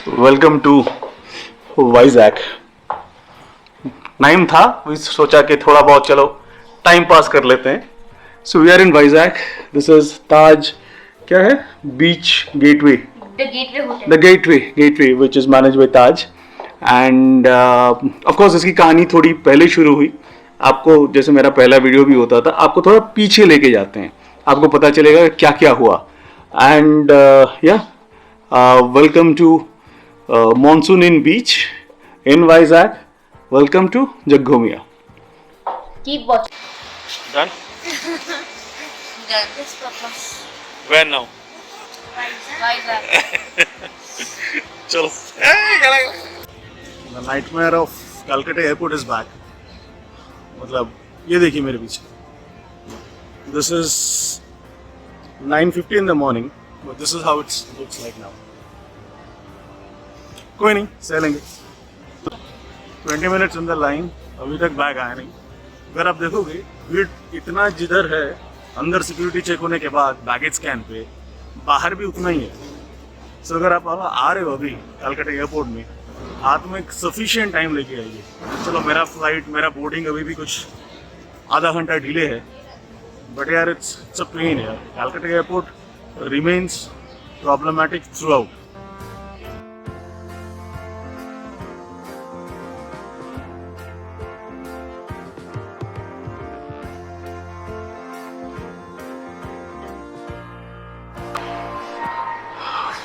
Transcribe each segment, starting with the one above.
Welcome to Vizag. Time था, भी सोचा कि थोड़ा बहुत चलो टाइम पास कर लेते हैं। So we are in Vizag. This is Taj, क्या है, beach gateway, the gateway which is manage by Taj. And of course इसकी कहानी थोड़ी पहले शुरू हुई। आपको, जैसे मेरा पहला वीडियो भी होता था, आपको थोड़ा पीछे लेके जाते हैं, आपको पता चलेगा क्या क्या हुआ। And welcome to monsoon in beach in Vizag. Welcome to Jaggomia. Keep watching. Done? Done. This purpose. Where now? Vizag. Chalo. The nightmare of Calcutta airport is back. मतलब ये देखिए मेरे पीछे. This is 9:50 in the morning, but this is how it looks like now. कोई नहीं, सह लेंगे। 20 minutes in the line, अभी तक बैग आया नहीं। अगर आप देखोगे भीड़ इतना जिधर है, अंदर सिक्योरिटी चेक होने के बाद बैगेज स्कैन पे, बाहर भी उतना ही है। सो अगर आप आ रहे हो अभी कलकत्ता एयरपोर्ट में, हाथ में सफिशिएंट टाइम लेके आइए। चलो मेरा फ्लाइट, मेरा बोर्डिंग अभी भी कुछ आधा घंटा डिले है, बट यार इट्स अ पेन यार। Calcutta airport remains problematic through out.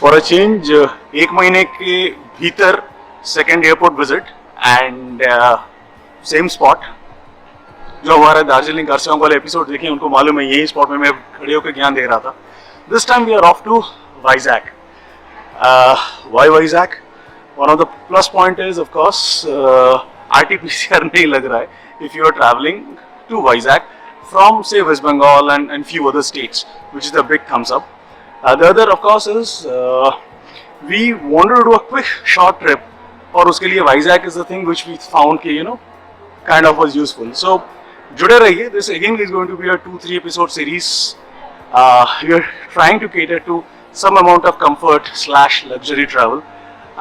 For a change, एक महीने के भीतर second airport visit and same spot. जो हमारा दार्जिलिंग करसोंग वाले एपिसोड देखे उनको मालूम है, यही स्पॉट में मैं खड़े होकर ज्ञान दे रहा था। This time we are off to Vizag. Why Vizag? One of the plus point is of course RT-PCR नहीं लग रहा है if you are traveling to Vizag from से West Bengal and few other states, which is the big thumbs up. The other of course is we wanted to do a quick short trip, और उसके लिए Vizag is the thing which we found कि kind of was useful. So जुड़े रहिए. This again is going to be a 2-3 episode series. We are trying to cater to some amount of comfort / luxury travel.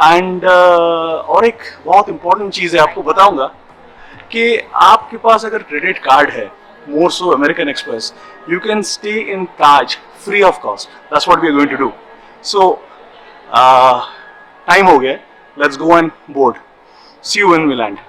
And और एक बहुत important चीज़ है, आपको बताऊंगा कि आपके पास अगर क्रेडिट कार्ड है, more so American Express, you can stay in Taj free of cost. That's what we are going to do. So time हो गया, let's go on board. See you when we land.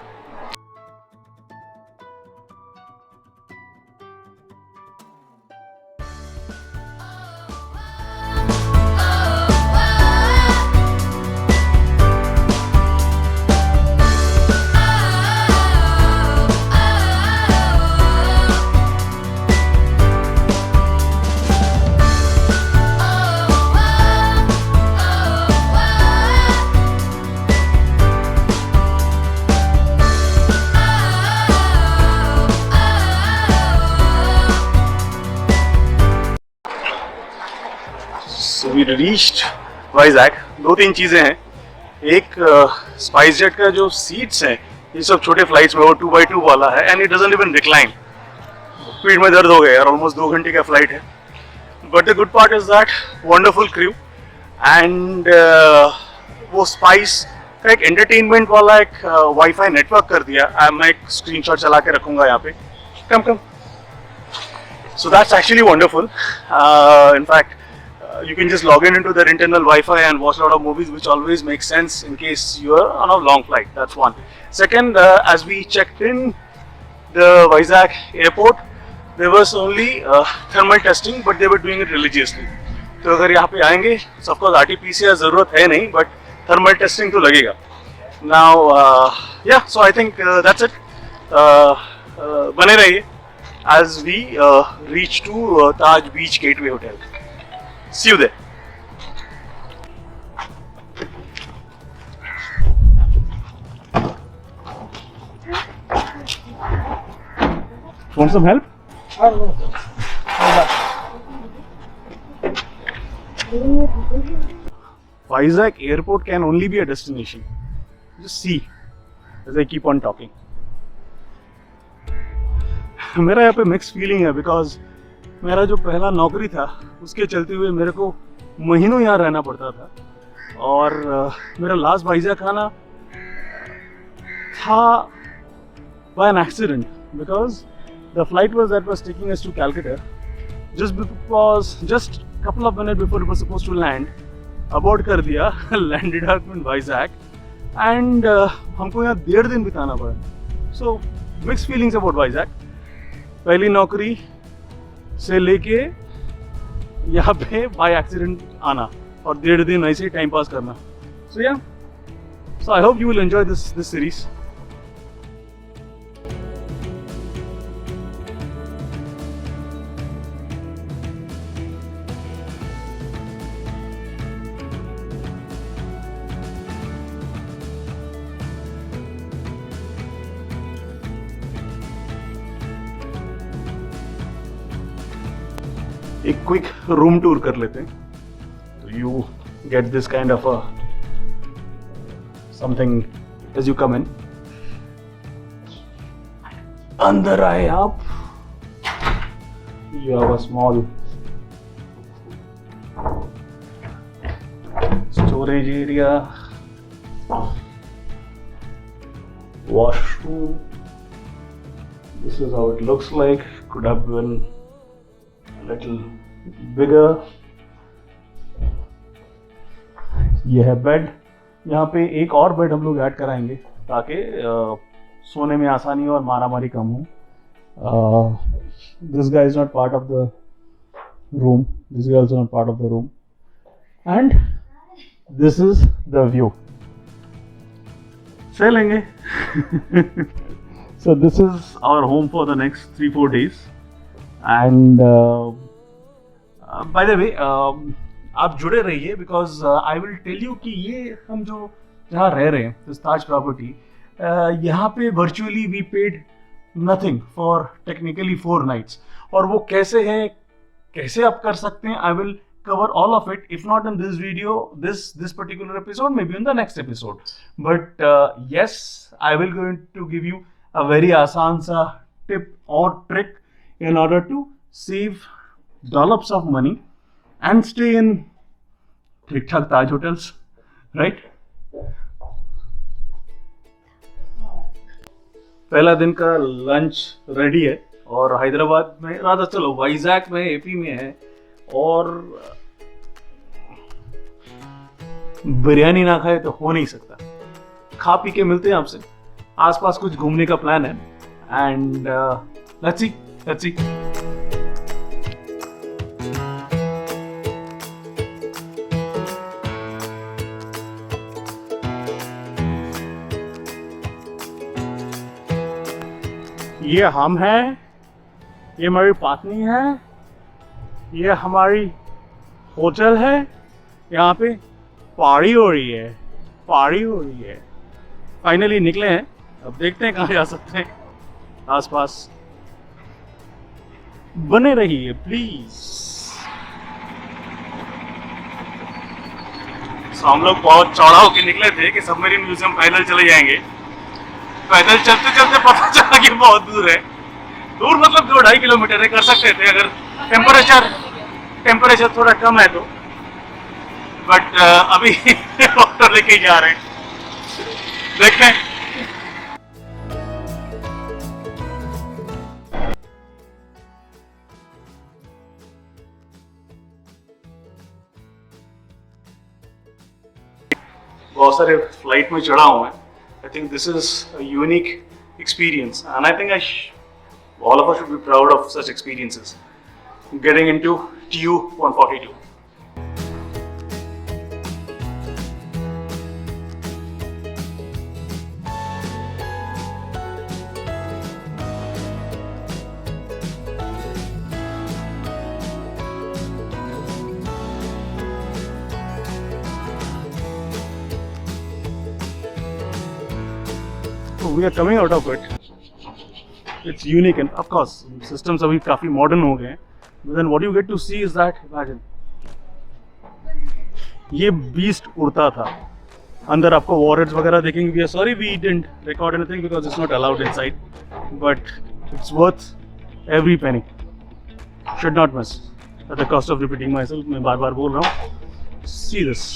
So we reached Vizag. 2-3 चीज़ें हैं. एक spice jet का जो seats हैं, ये सब छोटे फ्लाइट्स में वो 2x2 वाला है, and it doesn't even recline. पीठ में दर्द हो गया यार, ऑलमोस्ट 2 घंटे का फ्लाइट है. But the good part is that wonderful crew, and वो स्पाइस का एक एंटरटेनमेंट वाला एक वाईफाई नेटवर्क कर दिया. मैं एक स्क्रीनशॉट चला के रखूंगा यहाँ पे. कम. So that's actually wonderful. In fact, you can just log into their internal Wi-Fi and watch a lot of movies, which always makes sense in case you are on a long flight. That's one. Second, as we checked in the Vizag airport, there was only thermal testing, but they were doing it religiously. तो अगर यहाँ पे आएंगे, so of course RT-PCR जरूरत है नहीं, but thermal testing तो लगेगा. Now, yeah, so I think that's it. बने रहिए as we reach to Taj Beach Gateway Hotel. See you there. Want some help? Vizag airport can only be a destination. Just see as I keep on talking. मेरा यहाँ पे mix feeling है, because मेरा जो पहला नौकरी था उसके चलते हुए मेरे को महीनों यहाँ रहना पड़ता था, और मेरा लास्ट वाइजैक आना था by an accident because the flight that was taking us to Calcutta just couple of minutes before it was supposed to land, abort कर दिया, landed up in Vizag and हमको यहाँ 1.5 दिन बिताना पड़ा. So mixed feelings about Vizag. पहली नौकरी से लेके यहाँ पे by accident आना और 1.5 दिन ऐसे ही टाइम पास करना. So yeah, so I hope you will enjoy this series. एक क्विक रूम टूर कर लेते हैं तो you get this kind of something as you come in. अंदर आए आप, you have a small storage area, washroom. This is how it looks like. Could have been little bigger. ये है bed. यहाँ पे एक और बेड हम लोग ऐड कराएंगे ताकि सोने में आसानी और मारामारी कम हो. This guy is not part of the room. This guy is also not part of the room. And this is the view. चलेंगे. So this is our home for the next 3-4 days. And by the way, आप जुड़े रहिए because I will tell you कि ये हम जो जहाँ रह रहे हैं this ताज प्रॉपर्टी, यहाँ पे virtually we paid nothing for technically 4 nights. और वो कैसे है, कैसे आप कर सकते हैं, I will cover all of it, if not in this video, this particular episode, maybe in the next episode. But yes, I will going to give you a very आसान सा tip or trick in order to save dollops of money and stay in ठीक-ठाक ताज hotels, right? पहला दिन का lunch ready है और हैदराबाद में, राधा चलो वाइजैक में, एपी में है और बिरयानी ना खाए तो हो नहीं सकता. खा पी के मिलते हैं आपसे. आसपास कुछ घूमने का प्लान है एंड लेट्स सी. ये हम हैं, ये हमारी पत्नी है, ये हमारी होटल है. यहाँ पे पार्टी हो रही है. फाइनली निकले हैं, अब देखते हैं कहाँ जा सकते हैं. आसपास बने रहिए प्लीज. तो हम लोग बहुत चौड़ा होके निकले थे कि सबमरीन म्यूजियम पैदल चले जाएंगे. पैदल चलते चलते पता चला कि बहुत दूर है. दूर मतलब 2-2.5 किलोमीटर है. कर सकते थे अगर टेम्परेचर थोड़ा कम है तो. बट अभी ऑटो लेके जा रहे हैं, देखते हैं. बहुत सारे फ्लाइट में चढ़ा हूँ मैं. I think this is a unique experience and I think all of us should be proud of such experiences. Getting into Tu-142. We are coming out of it. It's unique and of course systems अभी काफी modern हो गए हैं. But then what you get to see is that, imagine, ये beast उड़ता था. अंदर आपको warheads वगैरह देखेंगे. We are sorry we didn't record anything because it's not allowed inside. But it's worth every penny. Should not miss. At the cost of repeating myself, मैं बार-बार बोल रहा हूँ. See this.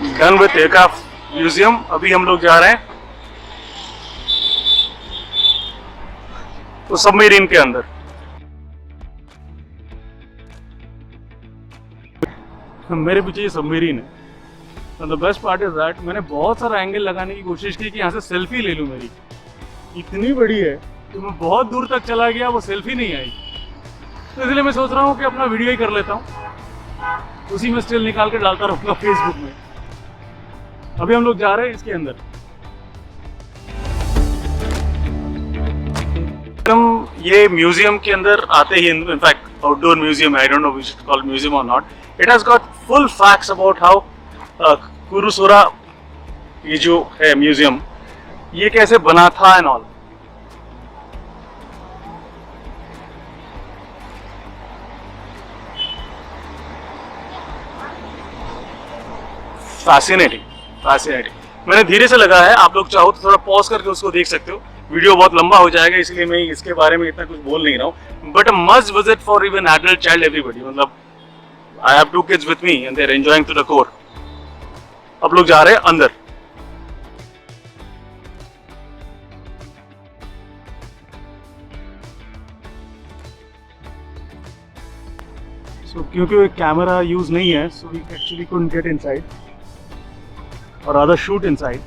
Done with aircraft museum. अभी हम लोग जा रहे हैं तो सबमरीन के अंदर। मेरे पीछे ये सबमरीन है। The best part is that मैंने बहुत सारा एंगल लगाने की कोशिश की कि यहाँ से सेल्फी ले लूँ। मेरी इतनी बड़ी है कि मैं बहुत दूर तक चला गया, वो सेल्फी नहीं आई। तो इसलिए मैं सोच रहा हूँ कि अपना वीडियो ही कर लेता हूँ, उसी में स्टिल निकाल के डालता रहूँगा फेसबुक में। अभी हम लोग जा रहे हैं इसके अंदर। हम ये म्यूजियम के अंदर आते ही, in fact outdoor museum, I don't know we should call museum और not, it has got full facts about how Kursura, ये जो है म्यूजियम, ये कैसे बना था एंड ऑल। फैसिनेटिंग। मैंने धीरे से लगा है, आप लोग चाहो तो थोड़ा पॉज करके उसको देख सकते हो। वीडियो बहुत लंबा हो जाएगा इसलिए मैं इसके बारे में इतना कुछ बोल नहीं रहा हूँ, but a must visit for even adult, child, everybody. मतलब I have 2 kids with me and they're enjoying to the core। अब लोग जा रहे हैं अंदर। क्योंकि कैमरा यूज नहीं है, so we actually couldn't get inside or rather shoot inside।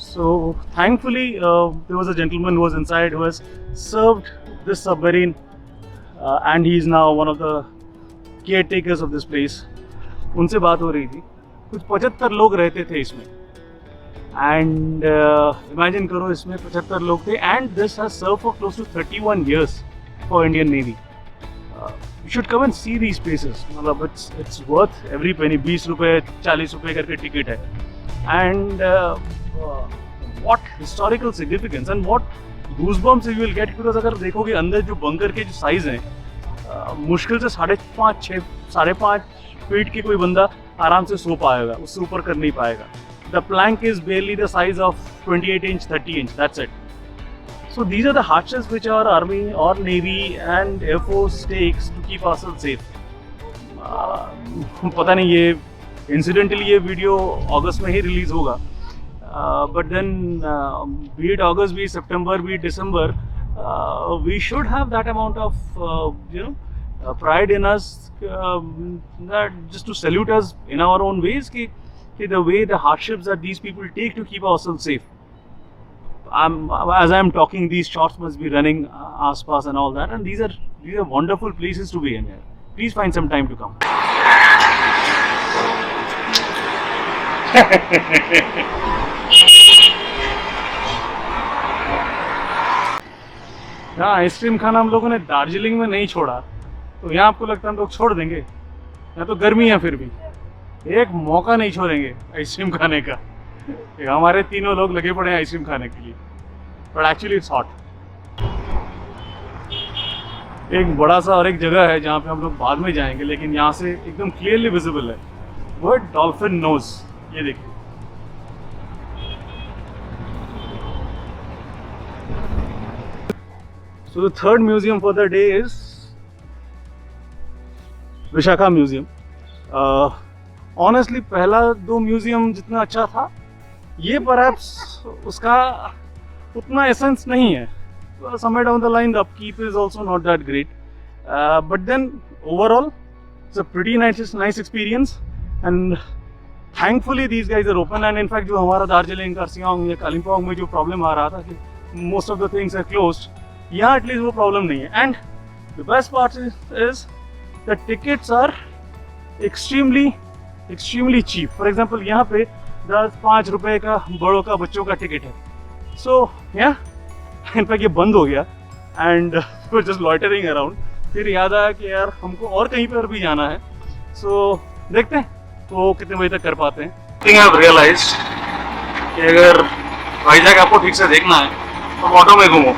So thankfully there was a gentleman who was inside who has served this submarine and he is now one of the caretakers of this place। उनसे बात हो रही थी। कुछ 75 लोग रहते थे इसमें, एंड इमेजिन करो इसमें 75 लोग थे, and this has serve for close to 31 years for Indian navy. You should come and see these places। मतलब it's worth every penny। 20 रुपए 40 रुपए करके टिकट है, and what historical significance and what goosebumps you will get, because अगर देखोगे अंदर जो bunker के जो साइज हैं, मुश्किल से 5.5 फीट की कोई बंदा आराम से सो पाएगा, उससे ऊपर कर नहीं पाएगा। The plank is barely the size of 28 inch, 30 inch, that's it। So these are the hardships which our army or navy and air force takes to keep ourselves safe। पता नहीं, ये इंसिडेंटली ये वीडियो अगस्त में ही release होगा, but then be it August, be September, be December, we should have that amount of pride in us, that just to salute us in our own ways, ki the way, the hardships that these people take to keep ourselves safe। As I'm talking, these shots must be running आसपास and all that, and these are wonderful places to be in here। Please find some time to come। यहाँ ice cream खाना हम लोगों ने दार्जिलिंग में नहीं छोड़ा, तो यहाँ आपको लगता है हम लोग छोड़ देंगे? यहाँ तो गर्मी है, फिर भी एक मौका नहीं छोड़ेंगे आइसक्रीम खाने का। हमारे तीनों लोग लगे पड़े हैं आइसक्रीम खाने के लिए, बट एक्चुअली इट्स हॉट। एक बड़ा सा और एक जगह है जहाँ पे हम लोग बाद में जाएंगे, लेकिन यहाँ से एकदम क्लियरली विजिबल है वो डॉल्फिन नोज। ये देखिए, so the third museum for the day is Vishakha museum. Honestly पहला 2 म्यूजियम जितना अच्छा था, ये परहैप्स उसका उतना एसेंस नहीं है। Somewhere down the line the upkeep is also not that great, but then overall it's a pretty nice experience, and thankfully these guys are open। and in fact जो हमारा दार्जिलिंग, करसियांग या कालिम्पोंग में जो प्रॉब्लम आ रहा था कि most of the things are closed, यहाँ at least वो प्रॉब्लम नहीं है। And the best part is the tickets are extremely cheap. For example यहाँ पे 5 रुपए का बड़ों का, बच्चों का टिकट है। सो इनफैक्ट ये बंद हो गया, एंड जस्ट लॉइटरिंग अराउंड। फिर याद आया कि यार हमको और कहीं पर भी जाना है, सो देखते हैं वो कितने बजे तक कर पाते हैं। थिंक आई हैव रियलाइज्ड कि अगर वाइजैक आपको ठीक से देखना है तो ऑटो में घूमो।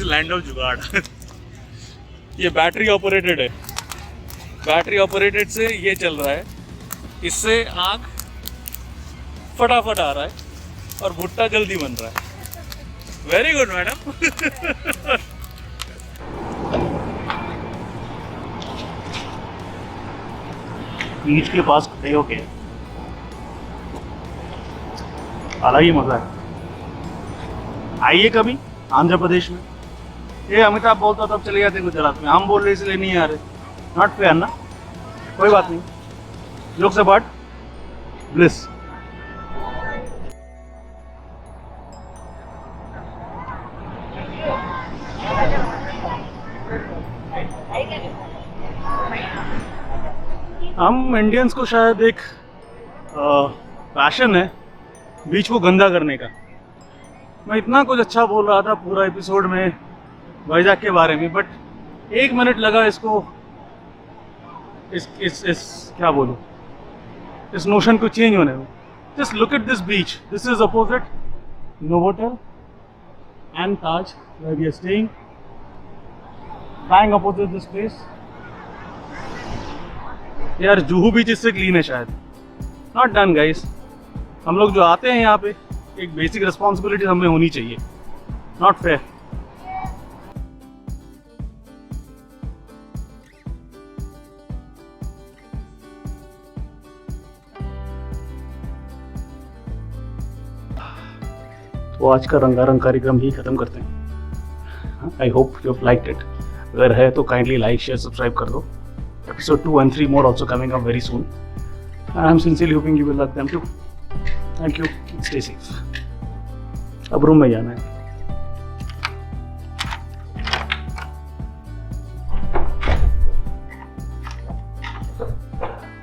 लैंड ऑफ जुगाड़। ये बैटरी ऑपरेटेड है, बैटरी ऑपरेटेड से ये चल रहा है, इससे आँख फटाफट आ रहा है और भुट्टा जल्दी बन रहा है। Very good madam. बीच के पास खड़े होके अलग ही मजा है। आइए कभी आंध्र प्रदेश में। ये अमिताभ बोलता तब चले जाते गुजरात में, हम बोल रहे इसलिए नहीं आ रहे। नॉट फेयर ना, कोई बात नहीं। Looks about bliss. हम इंडियंस को शायद एक पैशन है बीच को गंदा करने का। मैं इतना कुछ अच्छा बोल रहा था पूरा एपिसोड में वाइजैक के बारे में, बट 1 मिनट लगा इसको इस क्या बोलूं, इस नोशन को चेंज होने में। Just look at this beach, this is opposite Novotel and Taj where we are staying, bang opposite this place. यार जुहू बीच इससे क्लीन है शायद। Not done guys. हम लोग जो आते हैं यहाँ पे, एक बेसिक रिस्पॉन्सिबिलिटी हमें होनी चाहिए। Not fair. तो आज का रंगारंग कार्यक्रम ही खत्म करते हैं। I hope you have liked it. अगर है तो काइंडली लाइक शेयर सब्सक्राइब कर दो। Episode 2 and 3 more also coming up very soon. And I'm sincerely hoping you will like them too. Thank you. Stay safe. अब room में जाना है।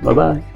Bye bye.